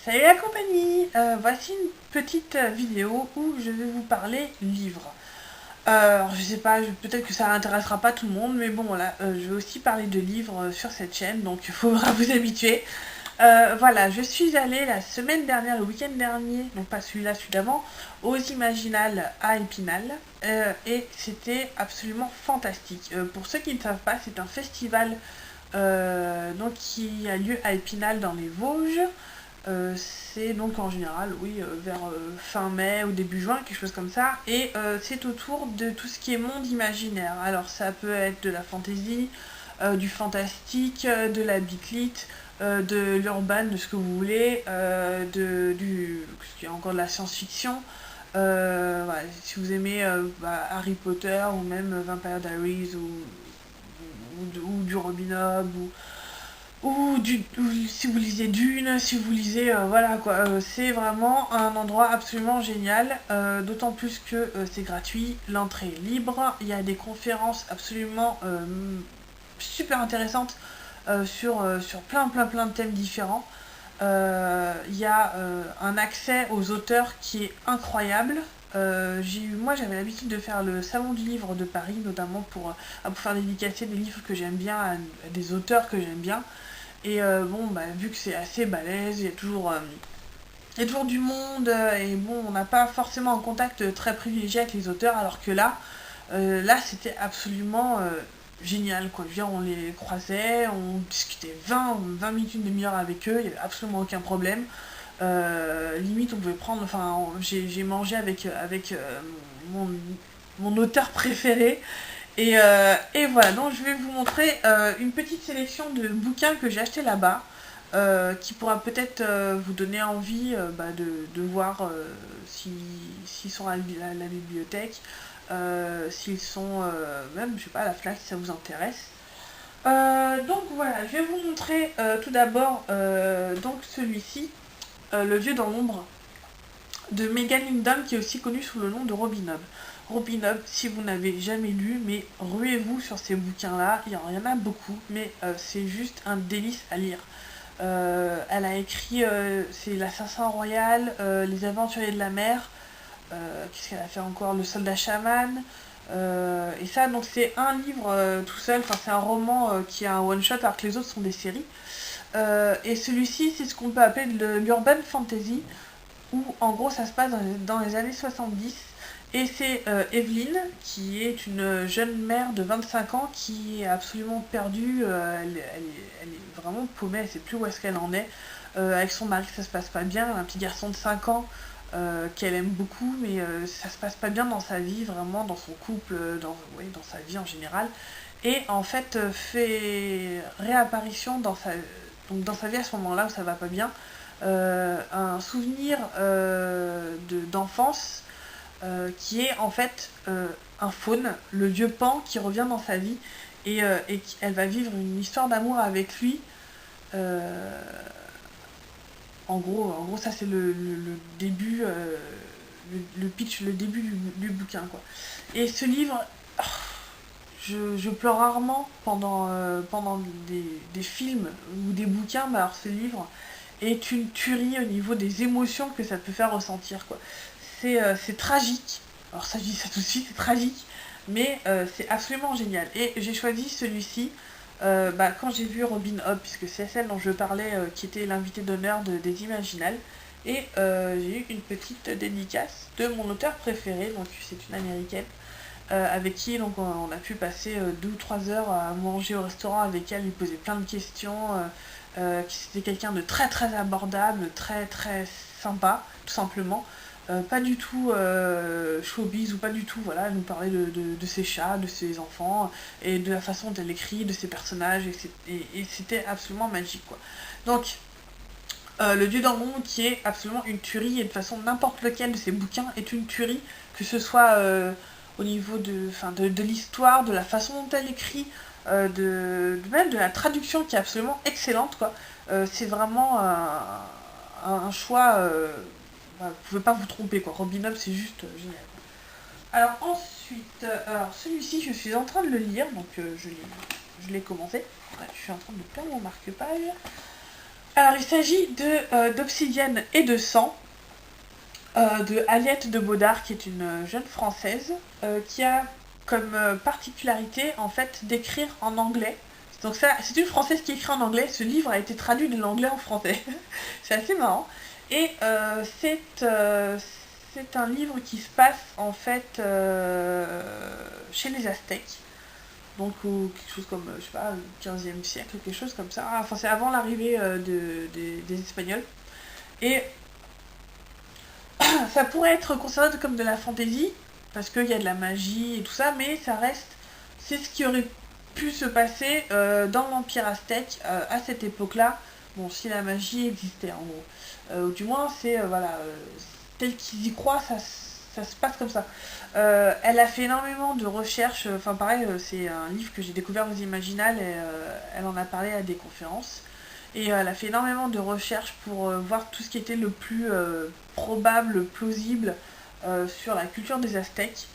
Salut la compagnie. Voici une petite vidéo où je vais vous parler livres. Alors, je sais pas, peut-être que ça n'intéressera pas tout le monde, mais bon voilà, je vais aussi parler de livres sur cette chaîne, donc il faudra vous habituer. Voilà, je suis allée la semaine dernière, le week-end dernier, donc pas celui-là, celui d'avant, aux Imaginales à Épinal, et c'était absolument fantastique. Pour ceux qui ne savent pas, c'est un festival donc qui a lieu à Épinal dans les Vosges. C'est donc en général, oui, vers fin mai ou début juin, quelque chose comme ça. Et c'est autour de tout ce qui est monde imaginaire. Alors ça peut être de la fantasy, du fantastique, de la bitlite, de l'urban, de ce que vous voulez, encore de la science-fiction. Voilà, si vous aimez Harry Potter ou même Vampire Diaries ou du Robin Hood ou si vous lisez Dune, si vous lisez, voilà quoi, c'est vraiment un endroit absolument génial, d'autant plus que c'est gratuit, l'entrée est libre, il y a des conférences absolument super intéressantes sur plein de thèmes différents. Il y a un accès aux auteurs qui est incroyable. Moi j'avais l'habitude de faire le salon du livre de Paris, notamment pour faire dédicacer des livres que j'aime bien à des auteurs que j'aime bien. Et bon, bah, vu que c'est assez balèze, il y a toujours du monde, et bon, on n'a pas forcément un contact très privilégié avec les auteurs, alors que là c'était absolument génial, quoi. Je veux dire, on les croisait, on discutait 20 minutes, une demi-heure avec eux, il n'y avait absolument aucun problème. Limite, on pouvait prendre, enfin, j'ai mangé avec mon, mon auteur préféré, et voilà, donc je vais vous montrer une petite sélection de bouquins que j'ai achetés là-bas, qui pourra peut-être vous donner envie de voir s'ils sont à la bibliothèque, s'ils sont même, je sais pas, à la FNAC si ça vous intéresse. Donc voilà, je vais vous montrer tout d'abord donc celui-ci, Le Vieux dans l'ombre, de Megan Lindon, qui est aussi connu sous le nom de Robin Hood. Robin Hood, si vous n'avez jamais lu, mais ruez-vous sur ces bouquins-là, il y en a beaucoup, mais c'est juste un délice à lire. Elle a écrit c'est l'Assassin Royal, Les Aventuriers de la Mer, qu'est-ce qu'elle a fait encore, Le Soldat Chaman, et ça, donc c'est un livre tout seul, enfin c'est un roman qui a un one-shot alors que les autres sont des séries. Et celui-ci, c'est ce qu'on peut appeler de l'urban fantasy, où en gros ça se passe dans les années 70. Et c'est Evelyne, qui est une jeune mère de 25 ans qui est absolument perdue, elle est vraiment paumée, elle sait plus où est-ce qu'elle en est. Avec son mari, ça se passe pas bien, elle a un petit garçon de 5 ans qu'elle aime beaucoup, mais ça se passe pas bien dans sa vie, vraiment, dans son couple, oui, dans sa vie en général. Et en fait, fait réapparition donc dans sa vie à ce moment-là où ça va pas bien, un souvenir d'enfance qui est en fait un faune, le vieux Pan qui revient dans sa vie et elle va vivre une histoire d'amour avec lui. Euh, en gros, ça c'est le début, le pitch, le début du bouquin quoi. Et ce livre, je pleure rarement pendant des films ou des bouquins, mais alors ce livre est une tuerie au niveau des émotions que ça peut faire ressentir quoi. C'est tragique, alors ça je dis ça tout de suite, c'est tragique, mais c'est absolument génial. Et j'ai choisi celui-ci quand j'ai vu Robin Hood, puisque c'est celle dont je parlais, qui était l'invité d'honneur des Imaginales. Et j'ai eu une petite dédicace de mon auteur préféré, donc c'est une américaine, avec qui donc on a pu passer 2 ou 3 heures à manger au restaurant avec elle, lui poser plein de questions. Qui c'était quelqu'un de très abordable, très sympa, tout simplement. Pas du tout showbiz ou pas du tout, voilà, elle nous parlait de ses chats, de ses enfants et de la façon dont elle écrit, de ses personnages, et c'était absolument magique quoi. Donc, Le Dieu dans l'ombre qui est absolument une tuerie, et de toute façon n'importe lequel de ces bouquins est une tuerie, que ce soit au niveau de l'histoire, de la façon dont elle écrit, même de la traduction qui est absolument excellente quoi. C'est vraiment un choix, vous pouvez pas vous tromper quoi. Robin Hood c'est juste génial. Alors ensuite, alors celui-ci je suis en train de le lire, donc je l'ai commencé. Ouais, je suis en train de perdre mon marque-page. Alors, il s'agit d'Obsidienne et de sang, de Aliette de Baudard, qui est une jeune Française, qui a comme particularité, en fait, d'écrire en anglais. Donc ça, c'est une Française qui écrit en anglais. Ce livre a été traduit de l'anglais en français. C'est assez marrant. Et c'est un livre qui se passe, en fait, chez les Aztèques. Donc, quelque chose comme, je sais pas, 15e siècle, quelque chose comme ça. Enfin, c'est avant l'arrivée des Espagnols. Et ça pourrait être considéré comme de la fantasy, parce qu'il y a de la magie et tout ça, mais ça reste. C'est ce qui aurait pu se passer dans l'Empire aztèque à cette époque-là. Bon, si la magie existait en gros. Ou du moins, c'est. Voilà. Tel qu'ils y croient, ça se passe comme ça. Elle a fait énormément de recherches. Enfin, pareil, c'est un livre que j'ai découvert aux Imaginales et elle en a parlé à des conférences. Et elle a fait énormément de recherches pour voir tout ce qui était le plus probable, plausible sur la culture des Aztèques.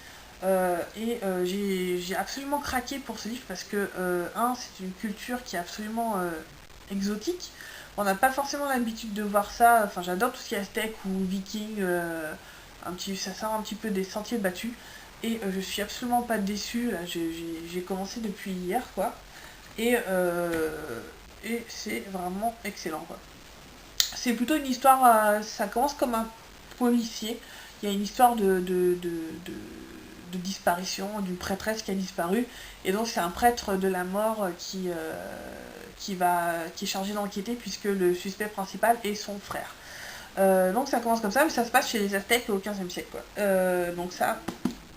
J'ai absolument craqué pour ce livre parce que, c'est une culture qui est absolument exotique. On n'a pas forcément l'habitude de voir ça. Enfin, j'adore tout ce qui est aztèque ou viking. Ça sort un petit peu des sentiers battus. Et je suis absolument pas déçue. Là, j'ai commencé depuis hier, quoi. Et, euh, et c'est vraiment excellent, quoi. C'est plutôt une histoire. Ça commence comme un policier. Il y a une histoire de disparition d'une prêtresse qui a disparu. Et donc, c'est un prêtre de la mort qui est chargé d'enquêter puisque le suspect principal est son frère. Donc ça commence comme ça, mais ça se passe chez les Aztèques au 15e siècle, quoi. Donc ça,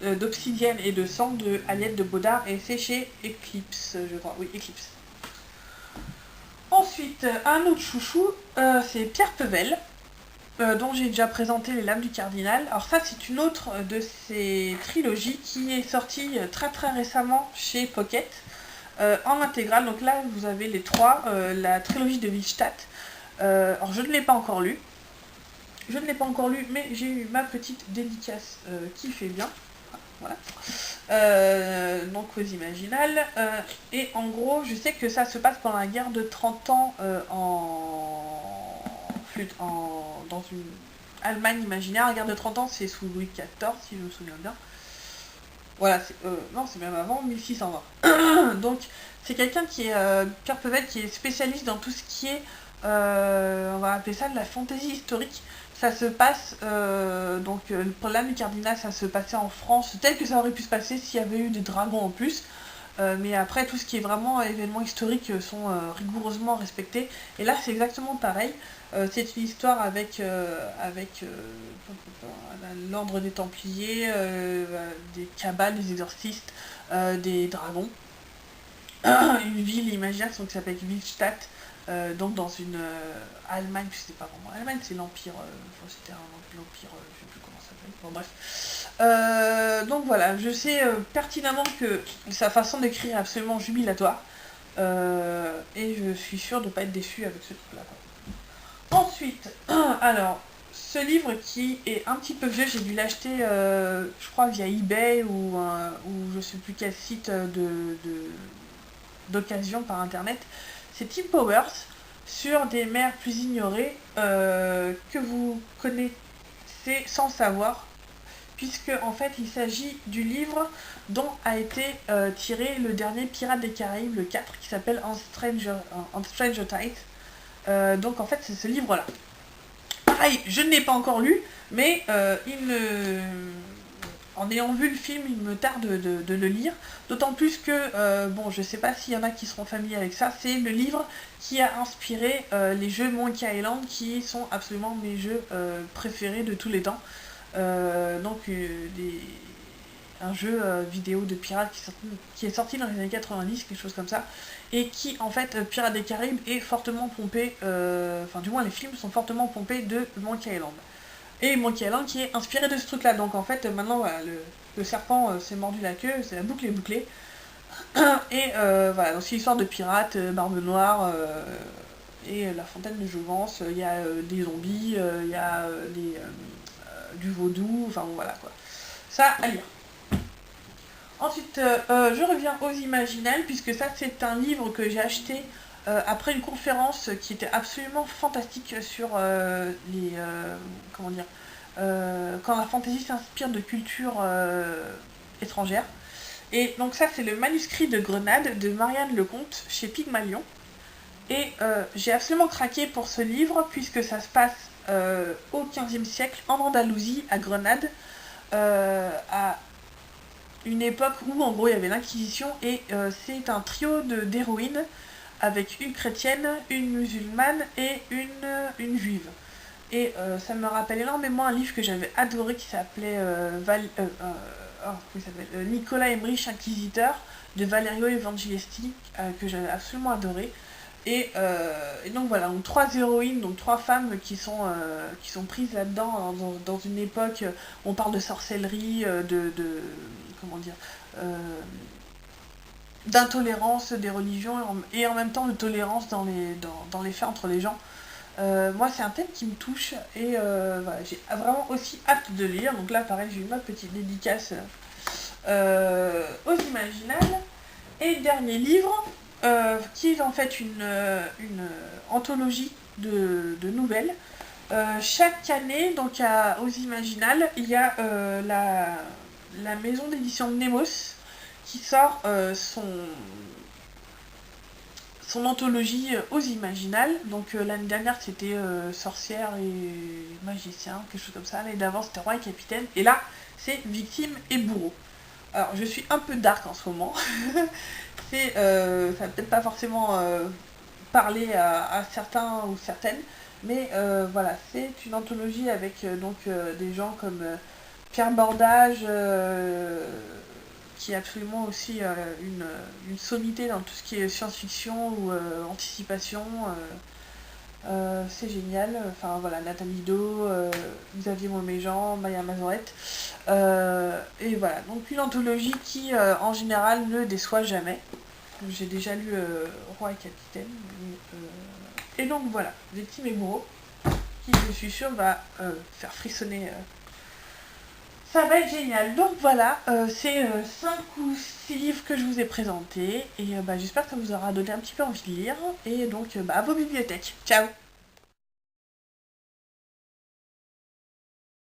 d'Obsidienne et de sang de Aliette de Baudard, et c'est chez Eclipse, je crois. Oui, Eclipse. Ensuite, un autre chouchou, c'est Pierre Pevel, dont j'ai déjà présenté Les Lames du Cardinal. Alors ça, c'est une autre de ces trilogies qui est sortie très très récemment chez Pocket, en intégrale. Donc là, vous avez les trois, la trilogie de Wittstadt. Alors je ne l'ai pas encore lu. Je ne l'ai pas encore lu, mais j'ai eu ma petite dédicace qui fait bien. Voilà. Donc aux Imaginales. Et en gros, je sais que ça se passe pendant la guerre de 30 ans dans une Allemagne imaginaire. La guerre de 30 ans, c'est sous Louis XIV, si je me souviens bien. Voilà, non, c'est même avant 1620. Donc, c'est quelqu'un qui est, Pierre Pevel, qui est spécialiste dans tout ce qui est, on va appeler ça de la fantaisie historique. Ça se passe, pour l'âme du cardinal, ça se passait en France, tel que ça aurait pu se passer s'il y avait eu des dragons en plus. Mais après, tout ce qui est vraiment événements historiques sont rigoureusement respectés. Et là, c'est exactement pareil. C'est une histoire avec l'ordre des Templiers, des cabales, des exorcistes, des dragons. Une ville imaginaire qui s'appelle Wittstadt, donc dans une Allemagne, puis c'était pas vraiment Allemagne, c'est l'Empire, c'était l'Empire, je sais plus comment ça s'appelle, bon bref. Donc voilà, je sais pertinemment que sa façon d'écrire est absolument jubilatoire, et je suis sûre de ne pas être déçue avec ce truc-là. Ensuite, alors, ce livre qui est un petit peu vieux, j'ai dû l'acheter, je crois, via eBay ou je sais plus quel site d'occasion par internet. C'est Tim Powers sur des mers plus ignorées que vous connaissez sans savoir, puisque en fait il s'agit du livre dont a été tiré le dernier Pirate des Caraïbes, le 4, qui s'appelle On Stranger Tides. Donc en fait c'est ce livre-là. Pareil, je ne l'ai pas encore lu, mais en ayant vu le film, il me tarde de le lire. D'autant plus que, bon, je sais pas s'il y en a qui seront familiers avec ça, c'est le livre qui a inspiré les jeux Monkey Island, qui sont absolument mes jeux préférés de tous les temps. Un jeu vidéo de pirates qui est sorti dans les années 90, quelque chose comme ça, et qui, en fait, Pirates des Caraïbes est fortement pompé, enfin, du moins, les films sont fortement pompés de Monkey Island. Et Monkey Island qui est inspiré de ce truc-là. Donc, en fait, maintenant, voilà, le serpent s'est mordu la queue, c'est la boucle est bouclée. Et voilà, donc c'est l'histoire de pirates, Barbe Noire, et la fontaine de Jouvence. Il y a des zombies, il y a du vaudou, enfin, bon, voilà, quoi. Ça, à lire. Ensuite, je reviens aux Imaginales, puisque ça, c'est un livre que j'ai acheté après une conférence qui était absolument fantastique sur les... comment dire quand la fantasy s'inspire de cultures étrangères. Et donc ça, c'est le manuscrit de Grenade de Marianne Lecomte chez Pygmalion. Et j'ai absolument craqué pour ce livre puisque ça se passe au XVe siècle en Andalousie, à Grenade, à une époque où en gros il y avait l'Inquisition et c'est un trio d'héroïnes avec une chrétienne, une musulmane et une juive. Et ça me rappelle énormément un livre que j'avais adoré qui s'appelait Nicolas Emmerich Inquisiteur de Valerio Evangelisti, que j'avais absolument adoré. Et donc voilà, donc trois héroïnes, donc trois femmes qui sont prises là-dedans dans une époque où on parle de sorcellerie, comment dire, euh, d'intolérance des religions et en même temps de tolérance dans les faits entre les gens. Moi, c'est un thème qui me touche et voilà, j'ai vraiment aussi hâte de lire. Donc là, pareil, j'ai eu ma petite dédicace aux Imaginales. Et dernier livre, qui est en fait une anthologie de nouvelles. Chaque année, donc aux Imaginales, il y a la maison d'édition Nemos qui sort son anthologie aux Imaginales. Donc l'année dernière c'était Sorcière et Magicien, quelque chose comme ça. L'année d'avant c'était Roi et Capitaine. Et là c'est Victime et Bourreau. Alors je suis un peu dark en ce moment. Ça va peut-être pas forcément parler à certains ou certaines. Mais voilà, c'est une anthologie avec des gens comme Pierre Bordage, qui est absolument aussi une sommité dans tout ce qui est science-fiction ou anticipation. C'est génial. Enfin voilà, Nathalie Do, Xavier Mauméjean, Maya Mazorette. Et voilà, donc une anthologie qui en général ne déçoit jamais. J'ai déjà lu Roi et Capitaine. Et donc voilà, Victime et Bourreau, qui je suis sûre va faire frissonner. Ça va être génial. Donc voilà, c'est 5 ou 6 livres que je vous ai présentés. Et j'espère que ça vous aura donné un petit peu envie de lire. Et donc à vos bibliothèques. Ciao.